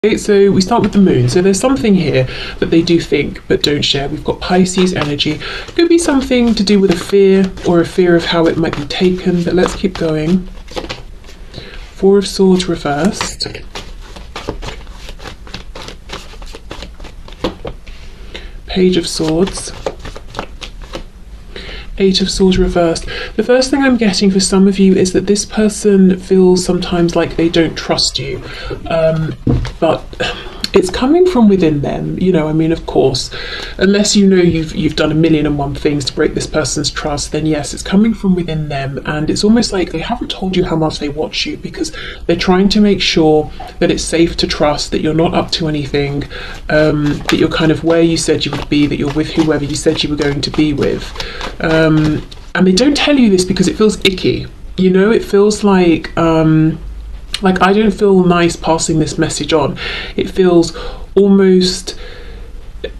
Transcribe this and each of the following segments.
Okay, so we start with the moon. So there's something here that they do think but don't share. We've got Pisces energy. Could be something to do with a fear or a fear of how it might be taken, but let's keep going. Four of Swords reversed. Page of Swords. Eight of Swords reversed. The first thing I'm getting for some of you is that this person feels sometimes like they don't trust you, but it's coming from within them. You know, I mean, of course, unless you know you've done 1,000,001 things to break this person's trust, then yes, it's coming from within them, and it's almost like they haven't told you how much they watch you because they're trying to make sure that it's safe to trust, that you're not up to anything, that you're kind of where you said you would be, that you're with whoever you said you were going to be with. And they don't tell you this because it feels icky. You know, it feels like I don't feel nice passing this message on. It feels almost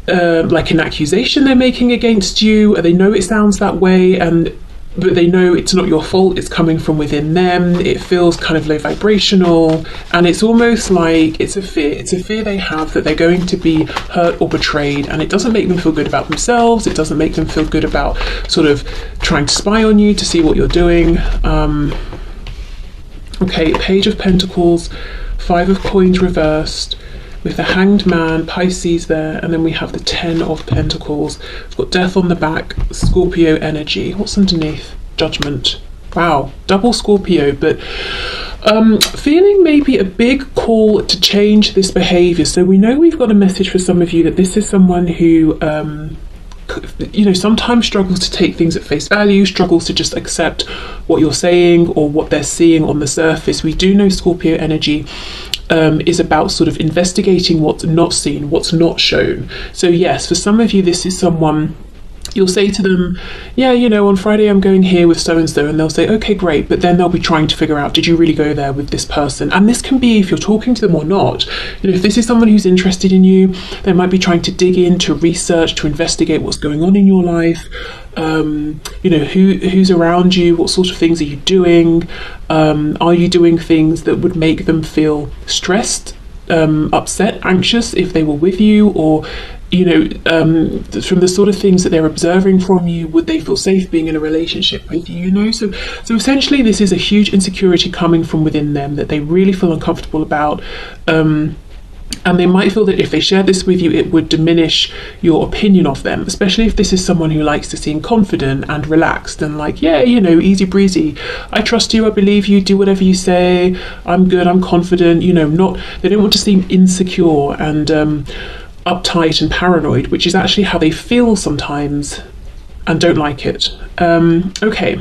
like an accusation they're making against you. They know it sounds that way, but they know it's not your fault. It's coming from within them. It feels kind of low vibrational, and it's almost like it's a fear. It's a fear they have that they're going to be hurt or betrayed, and it doesn't make them feel good about themselves. It doesn't make them feel good about sort of trying to spy on you to see what you're doing. Okay, Page of Pentacles, Five of Coins reversed, with the Hanged Man, Pisces there, and then we have the Ten of Pentacles. We've got Death on the back, Scorpio energy. What's underneath? Judgment. Wow, double Scorpio, but feeling maybe a big call to change this behaviour. So we know we've got a message for some of you that this is someone who you know, sometimes struggles to take things at face value, struggles to just accept what you're saying or what they're seeing on the surface. We do know Scorpio energy is about sort of investigating what's not seen, what's not shown. So yes, for some of you, this is someone you'll say to them, yeah, you know, on Friday I'm going here with so-and-so, and they'll say, okay, great, but then they'll be trying to figure out, did you really go there with this person? And this can be if you're talking to them or not. You know, if this is someone who's interested in you, they might be trying to dig in, to research, to investigate what's going on in your life. You know, who's around you, what sort of things are you doing? Are you doing things that would make them feel stressed, upset, anxious if they were with you? Or you know, from the sort of things that they're observing from you, would they feel safe being in a relationship with you? You know, so essentially this is a huge insecurity coming from within them that they really feel uncomfortable about, and they might feel that if they share this with you, it would diminish your opinion of them, especially if this is someone who likes to seem confident and relaxed and like, yeah, you know, easy breezy. I trust you, I believe you, do whatever you say, I'm good, I'm confident, you know, they don't want to seem insecure and uptight and paranoid, which is actually how they feel sometimes and don't like it. Okay,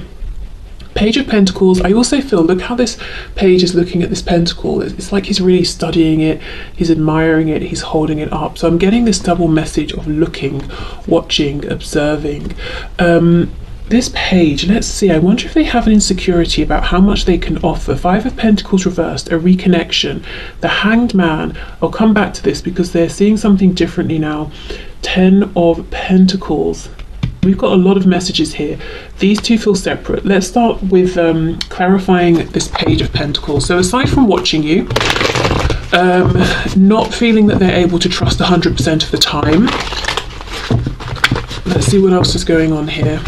Page of Pentacles. I also feel, look how this page is looking at this pentacle. It's like he's really studying it, he's admiring it, he's holding it up. So I'm getting this double message of looking, watching, observing. This page, let's see, I wonder if they have an insecurity about how much they can offer. Five of Pentacles reversed, a reconnection. The Hanged Man, I'll come back to this because they're seeing something differently now. Ten of Pentacles. We've got a lot of messages here. These two feel separate. Let's start with clarifying this Page of Pentacles. So aside from watching you, not feeling that they're able to trust 100% of the time, let's see what else is going on here.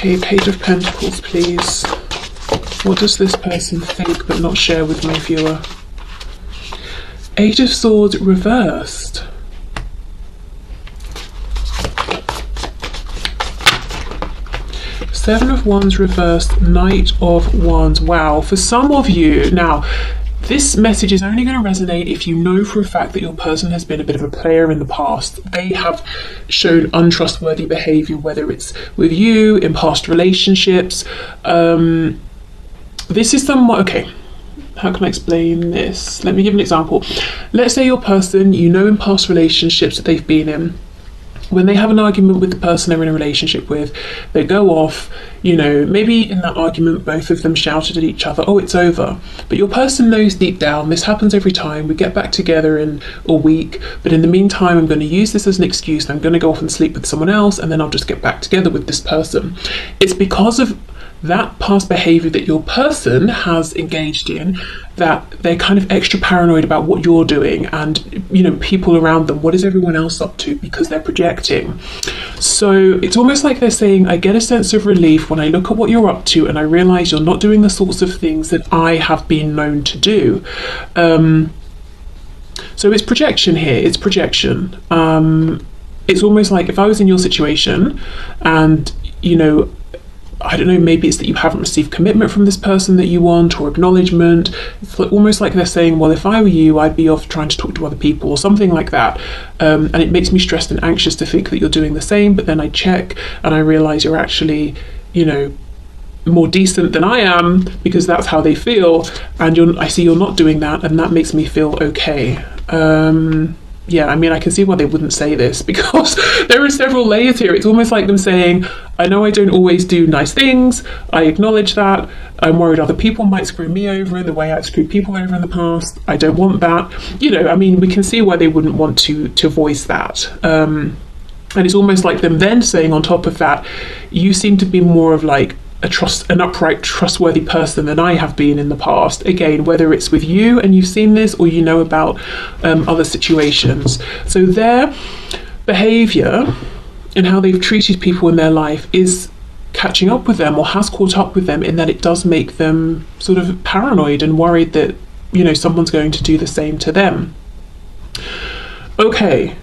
Okay, Page of Pentacles, please. What does this person think but not share with my viewer? Eight of Swords reversed. Seven of Wands reversed, Knight of Wands. Wow, for some of you, now, this message is only going to resonate if you know for a fact that your person has been a bit of a player in the past. They have shown untrustworthy behavior, whether it's with you, in past relationships. This is someone, okay, how can I explain this? Let me give an example. Let's say your person, you know in past relationships that they've been in, when they have an argument with the person they're in a relationship with, they go off, you know, maybe in that argument both of them shouted at each other, oh, it's over. But your person knows deep down, this happens every time, we get back together in a week, but in the meantime I'm going to use this as an excuse and I'm going to go off and sleep with someone else and then I'll just get back together with this person. It's because of that past behavior that your person has engaged in, that they're kind of extra paranoid about what you're doing and, you know, people around them, what is everyone else up to, because they're projecting. So it's almost like they're saying, I get a sense of relief when I look at what you're up to and I realize you're not doing the sorts of things that I have been known to do. So it's projection here, it's projection. It's almost like if I was in your situation and, you know, I don't know, maybe it's that you haven't received commitment from this person that you want, or acknowledgement. It's almost like they're saying, well, if I were you, I'd be off trying to talk to other people or something like that. And it makes me stressed and anxious to think that you're doing the same, but then I check and I realize you're actually, you know, more decent than I am, because that's how they feel. And I see you're not doing that, and that makes me feel okay. Yeah, I mean, I can see why they wouldn't say this, because there are several layers here. It's almost like them saying, I know I don't always do nice things. I acknowledge that. I'm worried other people might screw me over in the way I've screwed people over in the past. I don't want that. You know, I mean, we can see why they wouldn't want to voice that. And it's almost like them then saying on top of that, you seem to be more of like an upright, trustworthy person than I have been in the past. Again, whether it's with you and you've seen this, or you know about other situations. So their behavior and how they've treated people in their life is catching up with them, or has caught up with them, in that it does make them sort of paranoid and worried that, you know, someone's going to do the same to them. Okay,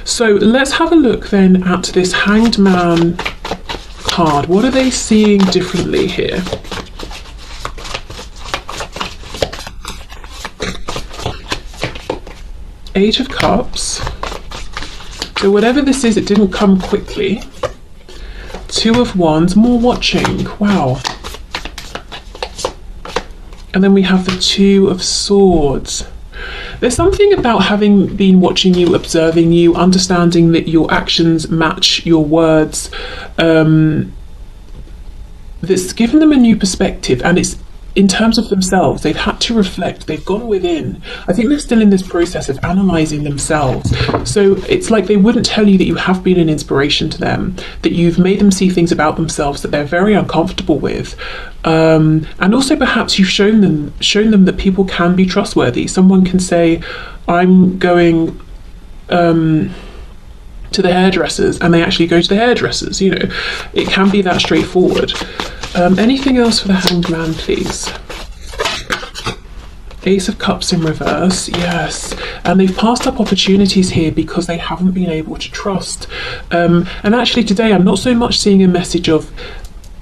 so let's have a look then at this Hanged Man card. What are they seeing differently here? Eight of Cups. So whatever this is, it didn't come quickly. Two of Wands, more watching. Wow. And then we have the Two of Swords. There's something about having been watching you, observing you, understanding that your actions match your words, that's given them a new perspective. And it's in terms of themselves. They've had to reflect, they've gone within. I think they're still in this process of analysing themselves. So it's like they wouldn't tell you that you have been an inspiration to them, that you've made them see things about themselves that they're very uncomfortable with. And also perhaps you've shown them that people can be trustworthy. Someone can say, I'm going to the hairdressers, and they actually go to the hairdressers. You know, it can be that straightforward. Anything else for the Hanged Man, please? Ace of Cups in reverse, yes. And they've passed up opportunities here because they haven't been able to trust. And actually today I'm not so much seeing a message of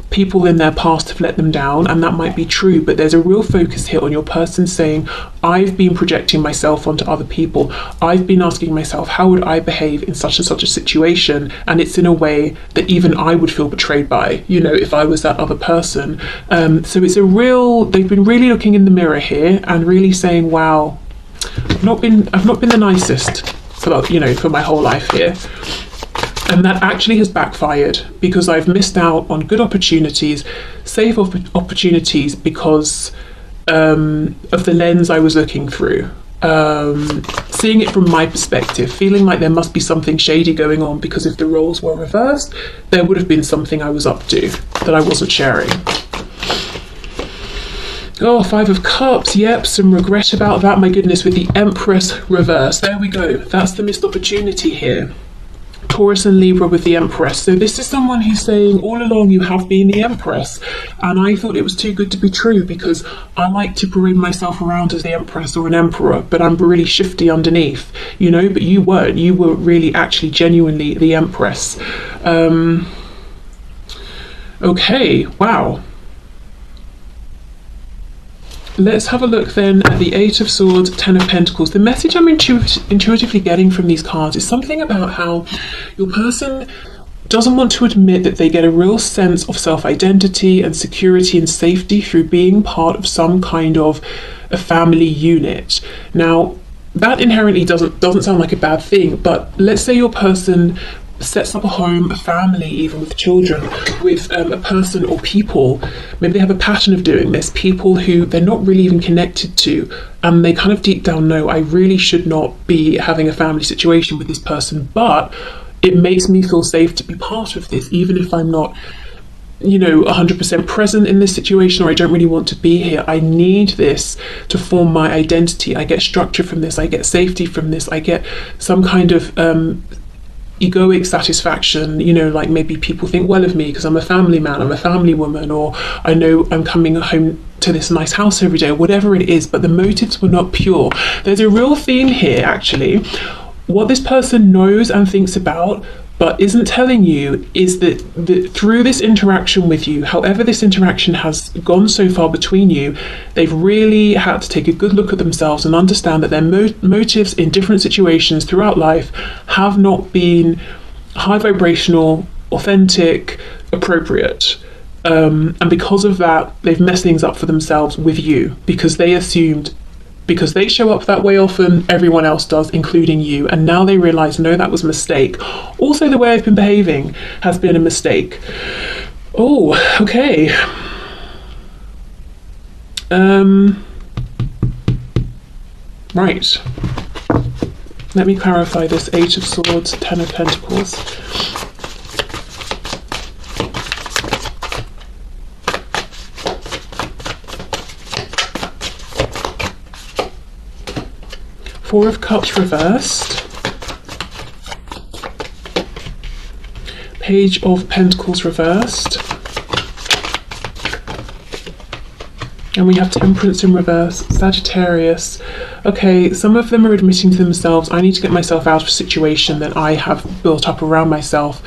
people in their past have let them down, and that might be true, but there's a real focus here on your person saying, I've been projecting myself onto other people. I've been asking myself, how would I behave in such and such a situation? And it's in a way that even I would feel betrayed by, you know, if I was that other person. So it's they've been really looking in the mirror here and really saying, wow, I've not been the nicest for my whole life here. And that actually has backfired, because I've missed out on good opportunities, safe opportunities, because of the lens I was looking through. Seeing it from my perspective, feeling like there must be something shady going on, because if the roles were reversed, there would have been something I was up to that I wasn't sharing. Oh, Five of Cups, yep, some regret about that, my goodness, with the Empress reverse. There we go, that's the missed opportunity here. Taurus and Libra with the Empress. So this is someone who's saying, all along you have been the Empress, and I thought it was too good to be true, because I like to parade myself around as the Empress or an Emperor, but I'm really shifty underneath, you know, but you weren't. You were really actually genuinely the Empress. Okay, wow. Let's have a look then at the Eight of Swords, Ten of Pentacles. The message I'm intuitively getting from these cards is something about how your person doesn't want to admit that they get a real sense of self-identity and security and safety through being part of some kind of a family unit. Now, that inherently doesn't sound like a bad thing, but let's say your person sets up a home, a family, even with children, with a person or people. Maybe they have a pattern of doing this, people who they're not really even connected to, and they kind of deep down know, I really should not be having a family situation with this person, but it makes me feel safe to be part of this, even if I'm not 100% present in this situation, or I don't really want to be here. I need this to form my identity. I get structure from this, I get safety from this, I get some kind of egoic satisfaction, like maybe people think well of me because I'm a family man, I'm a family woman, or I know I'm coming home to this nice house every day, or whatever it is, but the motives were not pure. There's a real theme here, actually. What this person knows and thinks about but isn't telling you is that through this interaction with you, however this interaction has gone so far between you, they've really had to take a good look at themselves and understand that their motives in different situations throughout life have not been high vibrational, authentic, appropriate. And because of that, they've messed things up for themselves with you, because they assumed because they show up that way often, everyone else does, including you. And now they realize, no, that was a mistake. Also, the way I've been behaving has been a mistake. Oh, okay. Right. Let me clarify this. 8 of Swords, 10 of Pentacles. Four of Cups reversed. Page of Pentacles reversed. And we have Temperance in reverse, Sagittarius. Okay, some of them are admitting to themselves, I need to get myself out of a situation that I have built up around myself,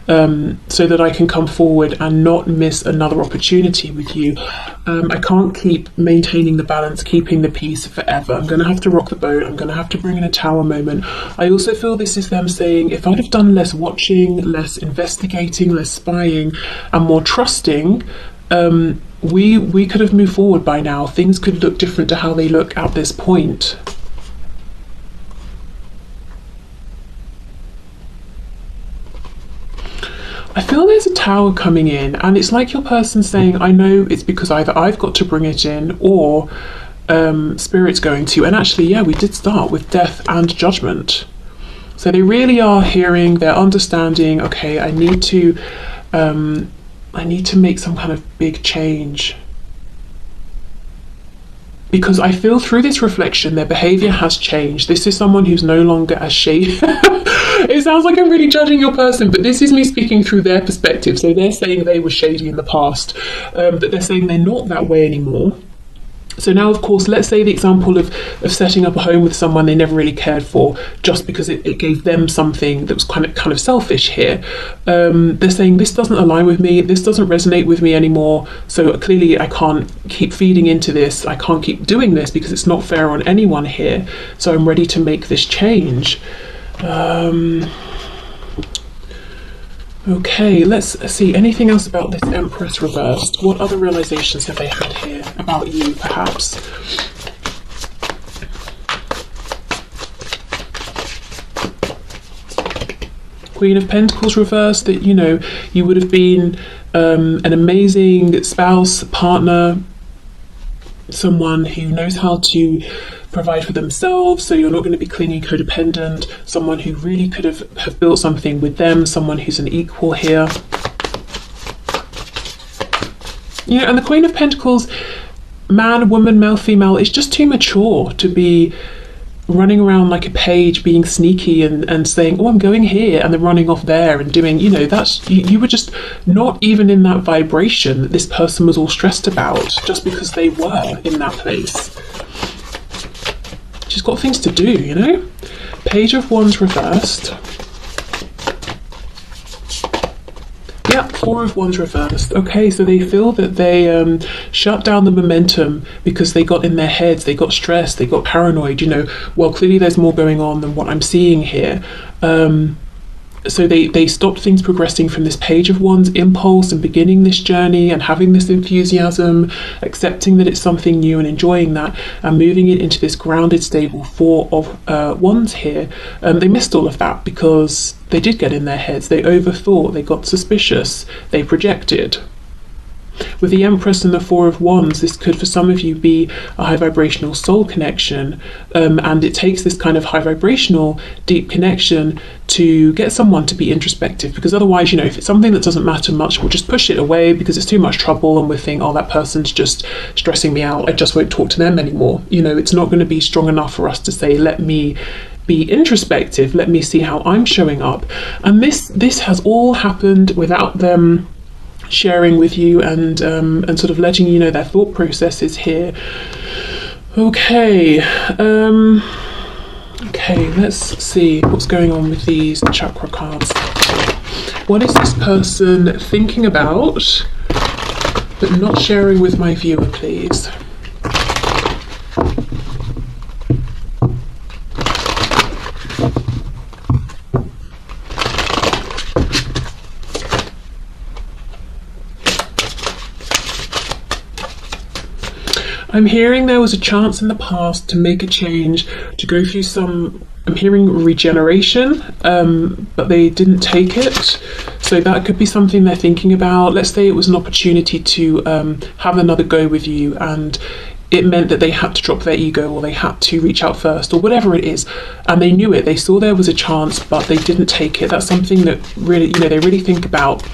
so that I can come forward and not miss another opportunity with you. I can't keep maintaining the balance, keeping the peace forever. I'm going to have to rock the boat. I'm going to have to bring in a tower moment. I also feel this is them saying, if I'd have done less watching, less investigating, less spying, and more trusting, we could have moved forward by now. Things could look different to how they look at this point. I feel there's a tower coming in, and it's like your person saying, I know it's because either I've got to bring it in or Spirit's going to. And actually, yeah, we did start with death and judgment. So they really are hearing, they're understanding, okay, I need to make some kind of big change. Because I feel through this reflection, their behavior has changed. This is someone who's no longer as shady. It sounds like I'm really judging your person, but this is me speaking through their perspective. So they're saying they were shady in the past, but they're saying they're not that way anymore. So now, of course, let's say the example of setting up a home with someone they never really cared for, just because it gave them something that was kind of selfish here. They're saying, this doesn't align with me, this doesn't resonate with me anymore, so clearly I can't keep feeding into this, I can't keep doing this because it's not fair on anyone here, so I'm ready to make this change. Okay, let's see, anything else about this Empress reversed? What other realizations have they had here about you, perhaps? Queen of Pentacles reversed, that, you would have been an amazing spouse, partner, someone who knows how to provide for themselves, so you're not going to be clingy, codependent, someone who really could have built something with them, someone who's an equal here. And the Queen of Pentacles, man, woman, male, female, is just too mature to be running around like a page, being sneaky and saying, oh, I'm going here, and then running off there and doing, that's, you were just not even in that vibration that this person was all stressed about, just because they were in that place. She's got things to do, Page of Wands reversed. Yeah, Four of Wands reversed. Okay, so they feel that they shut down the momentum because they got in their heads, they got stressed, they got paranoid, well, clearly there's more going on than what I'm seeing here. So they stopped things progressing from this Page of Wands impulse and beginning this journey and having this enthusiasm, accepting that it's something new and enjoying that, and moving it into this grounded, stable Four of Wands here. They missed all of that because they did get in their heads, they overthought, they got suspicious, they projected. With the Empress and the Four of Wands, this could for some of you be a high vibrational soul connection, and it takes this kind of high vibrational deep connection to get someone to be introspective, because otherwise, you know, if it's something that doesn't matter much, we'll just push it away because it's too much trouble, and we'll think, oh, that person's just stressing me out, I just won't talk to them anymore. You know, it's not going to be strong enough for us to say, let me be introspective, let me see how I'm showing up. And this has all happened without them sharing with you and sort of letting you know their thought processes here. Okay, okay, let's see what's going on with these chakra cards. What is this person thinking about but not sharing with my viewer, please? I'm hearing there was a chance in the past to make a change, to go through some, I'm hearing regeneration, but they didn't take it. So that could be something they're thinking about. Let's say it was an opportunity to have another go with you, and it meant that they had to drop their ego, or they had to reach out first, or whatever it is. And they knew it, they saw there was a chance, but they didn't take it. That's something that really, you know, they really think about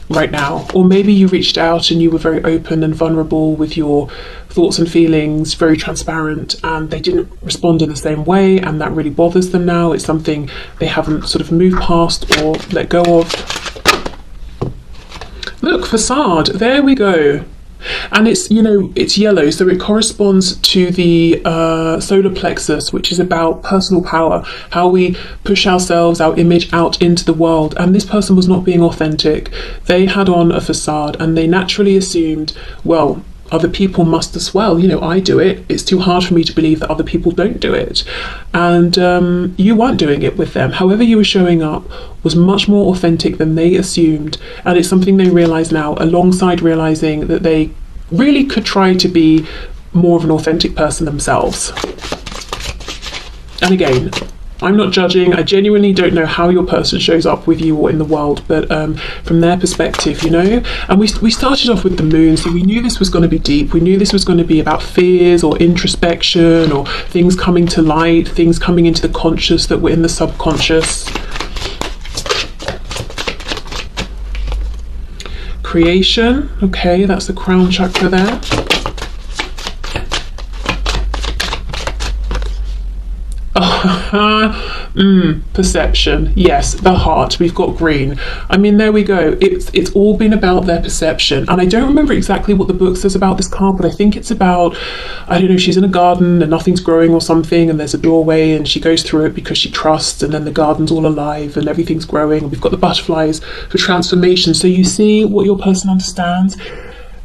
right now. Or maybe you reached out and you were very open and vulnerable with your thoughts and feelings, very transparent, and they didn't respond in the same way, and that really bothers them now. It's something they haven't sort of moved past or let go of. Look, facade, there we go. And it's, you know, it's yellow, so it corresponds to the solar plexus, which is about personal power, how we push ourselves, our image out into the world. And this person was not being authentic. They had on a facade, and they naturally assumed, well, other people must as well. You know, I do it. It's too hard for me to believe that other people don't do it. And you weren't doing it with them. However you were showing up was much more authentic than they assumed. And it's something they realise now, alongside realising that they really could try to be more of an authentic person themselves. And again, I'm not judging. I genuinely don't know how your person shows up with you or in the world, but from their perspective, you know. And we started off with the moon, so we knew this was going to be deep. We knew this was going to be about fears or introspection or things coming to light, things coming into the conscious that were in the subconscious. Creation, okay, that's the crown chakra there. Perception, yes, the heart, we've got green. I mean, there we go. It's all been about their perception. And I don't remember exactly what the book says about this card, but I think it's about, I don't know, she's in a garden and nothing's growing or something, and there's a doorway and she goes through it because she trusts, and then the garden's all alive and everything's growing, and we've got the butterflies for transformation. So you see what your person understands.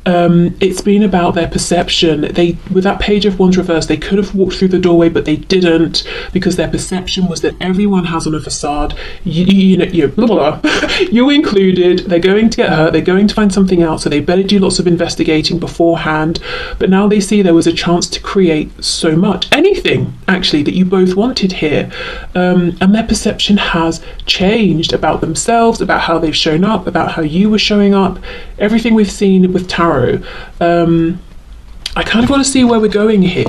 It's been about their perception. They, with that Page of Wands reversed, they could have walked through the doorway, but they didn't, because their perception was that everyone has on a facade. You blah, blah, blah. You included. They're going to get hurt. They're going to find something out. So they better do lots of investigating beforehand. But now they see there was a chance to create so much, anything actually, that you both wanted here, and their perception has changed about themselves, about how they've shown up, about how you were showing up. Everything we've seen with tarot. I kind of want to see where we're going here.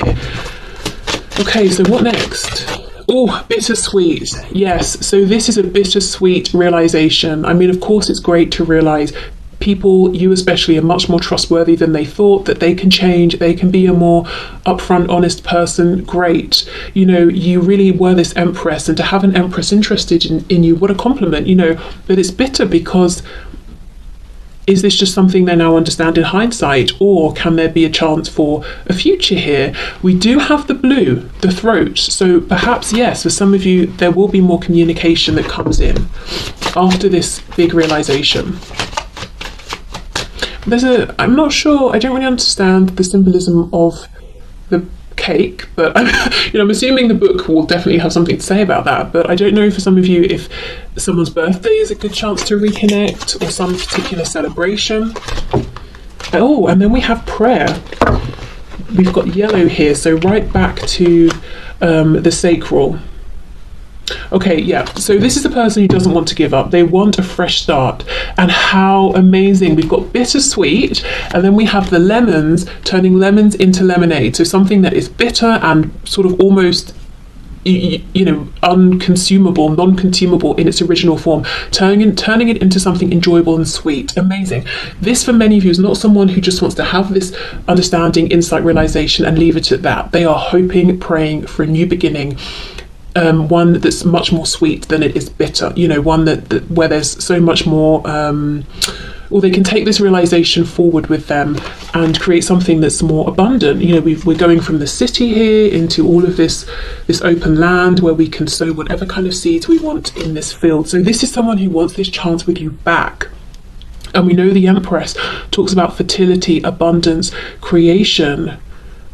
Okay, so what next? Oh, bittersweet. Yes, so this is a bittersweet realization. I mean, of course, it's great to realize people, you especially, are much more trustworthy than they thought, that they can change, they can be a more upfront, honest person. Great. You know, you really were this empress, and to have an empress interested in you, what a compliment, you know. But it's bitter because, is this just something they now understand in hindsight, or can there be a chance for a future here? We do have the blue, the throat, so perhaps, yes, for some of you, there will be more communication that comes in after this big realization. I'm not sure, I don't really understand the symbolism of the cake, but I'm assuming the book will definitely have something to say about that. But I don't know for some of you if someone's birthday is a good chance to reconnect, or some particular celebration. Oh, and then we have prayer. We've got yellow here, so right back to the sacral. Okay, yeah. So this is a person who doesn't want to give up. They want a fresh start. And how amazing. We've got bittersweet, and then we have the lemons, turning lemons into lemonade. So something that is bitter and sort of almost, you know, unconsumable, non-consumable in its original form, turning it into something enjoyable and sweet. Amazing. This, for many of you, is not someone who just wants to have this understanding, insight, realization and leave it at that. They are hoping, praying for a new beginning. One that's much more sweet than it is bitter, you know, one that where there's so much more, or they can take this realization forward with them and create something that's more abundant. You know, we're going from the city here into all of this open land where we can sow whatever kind of seeds we want in this field. So this is someone who wants this chance with you back. And we know the Empress talks about fertility, abundance, creation.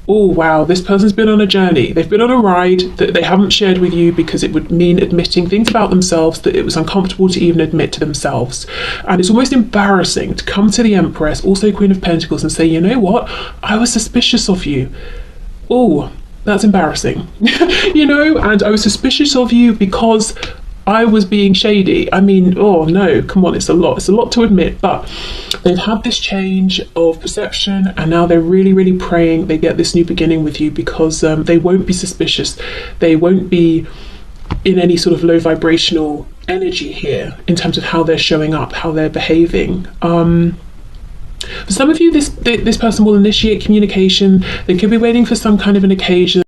Oh wow, this person's been on a journey. They've been on a ride that they haven't shared with you because it would mean admitting things about themselves that it was uncomfortable to even admit to themselves. And it's almost embarrassing to come to the Empress, also Queen of Pentacles, and say, you know what, I was suspicious of you. Oh, that's embarrassing. You know, and I was suspicious of you because I was being shady. I mean, oh no, come on, it's a lot to admit, but they've had this change of perception and now they're really, really praying they get this new beginning with you because they won't be suspicious. They won't be in any sort of low vibrational energy here in terms of how they're showing up, how they're behaving. For some of you, this person will initiate communication. They could be waiting for some kind of an occasion.